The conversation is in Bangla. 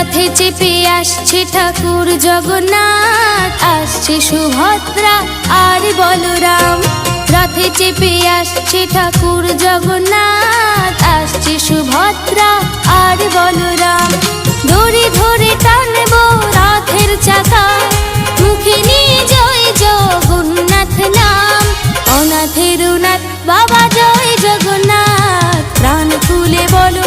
रथे चेपे आसছে ठाकुर जगन्नाथ आसছে सुभद्रा आर बलराम रथे चेपे आसছে ठाकुर जगन्नाथ आसছে सुभद्रा आर बलराम दড়ি ধরে টানবো রথের চাকা মুখে নিয়ে জয় জগন্নাথ নাম অনাথের নাথ বাবা জয় জগন্নাথ প্রাণ খুলে বলো